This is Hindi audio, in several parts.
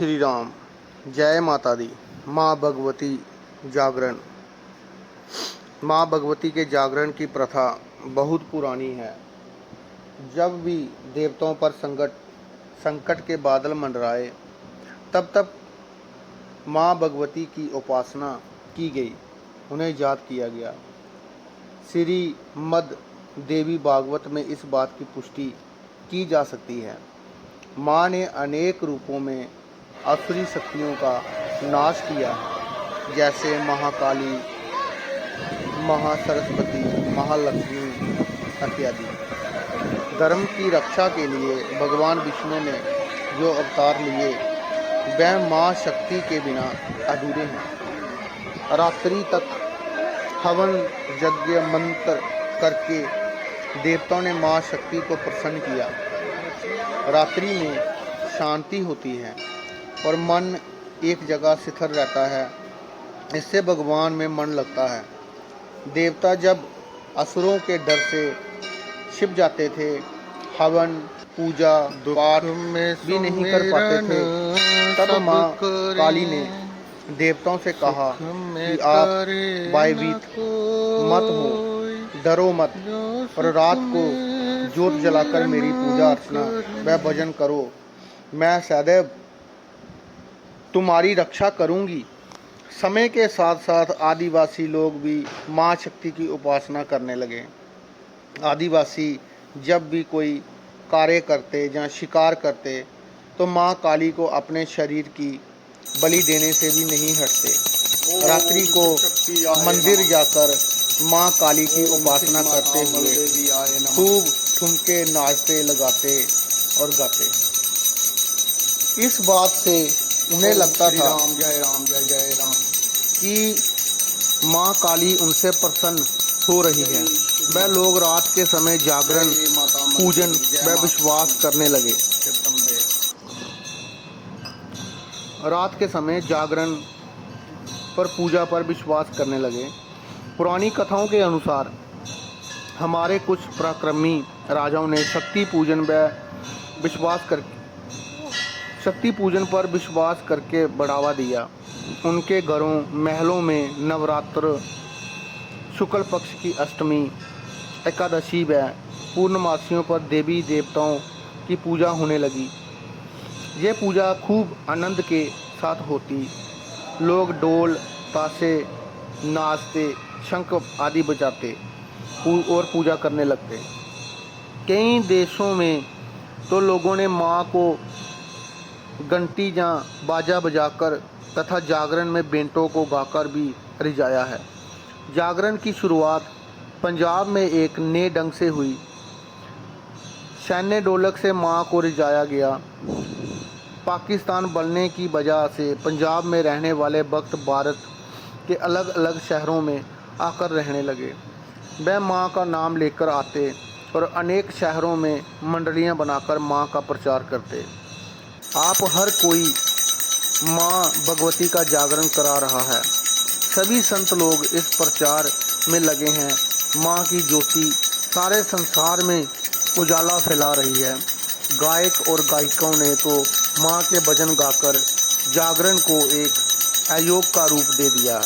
श्री राम। जय माता दी। माँ भगवती जागरण। माँ भगवती के जागरण की प्रथा बहुत पुरानी है। जब भी देवताओं पर संकट के बादल मंडराए, तब तब माँ भगवती की उपासना की गई, उन्हें याद किया गया। श्री मद देवी भागवत में इस बात की पुष्टि की जा सकती है। माँ ने अनेक रूपों में असुरी शक्तियों का नाश किया है, जैसे महाकाली, महासरस्वती, महालक्ष्मी इत्यादि। धर्म की रक्षा के लिए भगवान विष्णु ने जो अवतार लिए, वह माँ शक्ति के बिना अधूरे हैं। रात्रि तक हवन यज्ञ मंत्र करके देवताओं ने माँ शक्ति को प्रसन्न किया। रात्रि में शांति होती है और मन एक जगह स्थिर रहता है। इससे भगवान में मन लगता है। देवता जब असुरों के डर से छिप जाते थे, हवन पूजा पाठ भी नहीं कर पाते थे, तब माँ काली ने देवताओं से कहा कि आप भयभीत मत हो, डरो मत, और रात को जोत जलाकर मेरी पूजा अर्चना व भजन करो। मैं सदैव तुम्हारी रक्षा करूंगी। समय के साथ साथ आदिवासी लोग भी माँ शक्ति की उपासना करने लगे। आदिवासी जब भी कोई कार्य करते या शिकार करते, तो माँ काली को अपने शरीर की बलि देने से भी नहीं हटते। रात्रि को मंदिर जाकर माँ काली की उपासना करते हुए खूब ठुमके नाचते, लगाते और गाते। इस बात से उन्हें लगता था कि माँ काली उनसे प्रसन्न हो रही है। वह लोग रात के समय जागरण, पूजन व विश्वास करने लगे। रात के समय जागरण पर पूजा पर विश्वास करने लगे। पुरानी कथाओं के अनुसार हमारे कुछ पराक्रमी राजाओं ने शक्ति पूजन पर विश्वास करके बढ़ावा दिया। उनके घरों महलों में नवरात्र, शुक्ल पक्ष की अष्टमी, एकादशी व पूर्णमासियों पर देवी देवताओं की पूजा होने लगी। ये पूजा खूब आनंद के साथ होती। लोग ढोल ताशे नाचते, शंख आदि बजाते और पूजा करने लगते। कई देशों में तो लोगों ने माँ को घंटी या बाजा बजाकर तथा जागरण में बेंटों को गाकर भी रिझाया है। जागरण की शुरुआत पंजाब में एक नए ढंग से हुई। सैन्य ढोलक से माँ को रिझाया गया। पाकिस्तान बनने की वजह से पंजाब में रहने वाले भक्त भारत के अलग अलग शहरों में आकर रहने लगे। वह माँ का नाम लेकर आते और अनेक शहरों में मंडलियाँ बनाकर माँ का प्रचार करते। आप हर कोई माँ भगवती का जागरण करा रहा है। सभी संत लोग इस प्रचार में लगे हैं। माँ की ज्योति सारे संसार में उजाला फैला रही है। गायक और गायिकाओं ने तो माँ के भजन गाकर जागरण को एक अयोग का रूप दे दिया।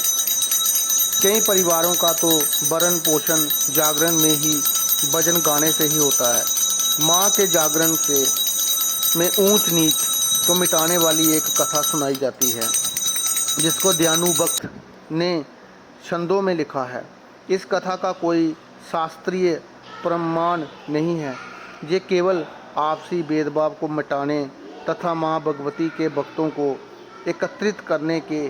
कई परिवारों का तो भरण पोषण जागरण में ही भजन गाने से ही होता है। माँ के जागरण में ऊंच नीच को मिटाने वाली एक कथा सुनाई जाती है, जिसको दयानु भक्त ने छंदों में लिखा है। इस कथा का कोई शास्त्रीय प्रमाण नहीं है। ये केवल आपसी भेदभाव को मिटाने तथा माँ भगवती के भक्तों को एकत्रित करने के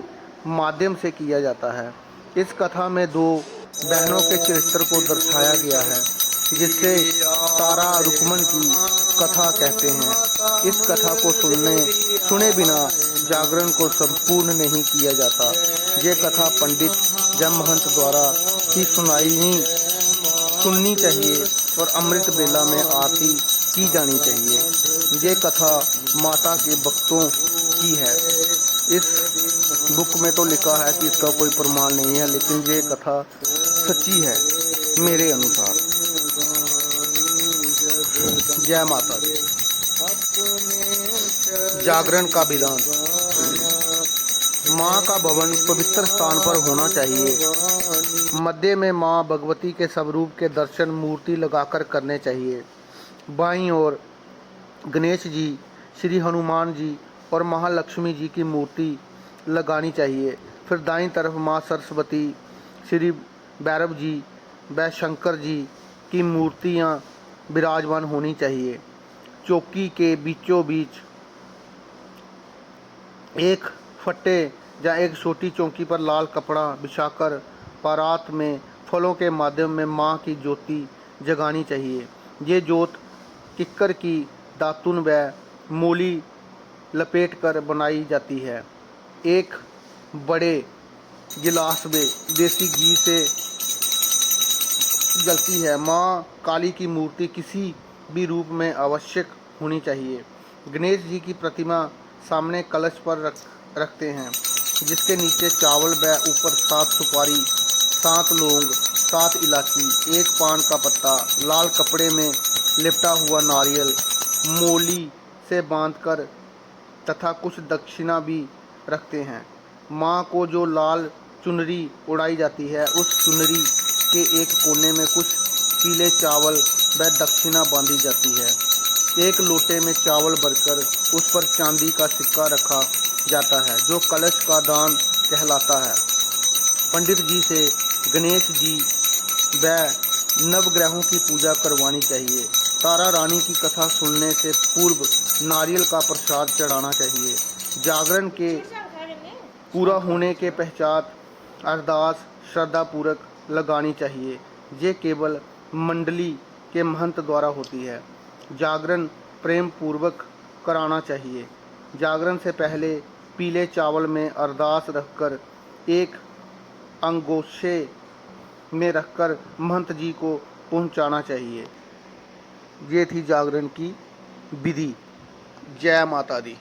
माध्यम से किया जाता है। इस कथा में दो बहनों के चरित्र को दर्शाया गया है, जिसे तारा रुक्मन की कथा कहते हैं। इस कथा को सुने बिना जागरण को संपूर्ण नहीं किया जाता। ये कथा पंडित जमहंत द्वारा ही सुननी चाहिए और अमृत बेला में आरती की जानी चाहिए। ये कथा माता के भक्तों की है। इस बुक में तो लिखा है कि इसका कोई प्रमाण नहीं है, लेकिन ये कथा सच्ची है मेरे अनुसार। जय माता दी। जागरण का विधान। माँ का भवन पवित्र स्थान पर होना चाहिए। मध्य में माँ भगवती के स्वरूप के दर्शन मूर्ति लगाकर करने चाहिए। बाईं ओर गणेश जी, श्री हनुमान जी और महालक्ष्मी जी की मूर्ति लगानी चाहिए। फिर दाईं तरफ माँ सरस्वती, श्री भैरव जी व शंकर जी की मूर्तियाँ विराजमान होनी चाहिए। चौकी के बीचों बीच एक फट्टे या एक छोटी चौकी पर लाल कपड़ा बिछाकर परात में फलों के माध्यम में माँ की ज्योति जगानी चाहिए। ये ज्योत किक्कर की दातुन व मूली लपेटकर बनाई जाती है। एक बड़े गिलास में देसी घी से जलती है। माँ काली की मूर्ति किसी भी रूप में आवश्यक होनी चाहिए। गणेश जी की प्रतिमा सामने कलश पर रखते हैं, जिसके नीचे चावल व ऊपर 7 सुपारी, 7 लौंग, 7 इलायची, 1 पान का पत्ता, लाल कपड़े में लिपटा हुआ नारियल मोली से बांधकर तथा कुछ दक्षिणा भी रखते हैं। माँ को जो लाल चुनरी उड़ाई जाती है, उस चुनरी के एक कोने में कुछ पीले चावल व दक्षिणा बांधी जाती है। एक लोटे में चावल भरकर उस पर चांदी का सिक्का रखा जाता है, जो कलश का दान कहलाता है। पंडित जी से गणेश जी व नवग्रहों की पूजा करवानी चाहिए। तारा रानी की कथा सुनने से पूर्व नारियल का प्रसाद चढ़ाना चाहिए। जागरण के पूरा होने के पश्चात अरदास श्रद्धापूर्वक लगानी चाहिए। ये केवल मंडली के महंत द्वारा होती है। जागरण प्रेम पूर्वक कराना चाहिए। जागरण से पहले पीले चावल में अरदास रखकर एक अंगोछे में रखकर महंत जी को पहुंचाना चाहिए। ये थी जागरण की विधि। जय माता दी।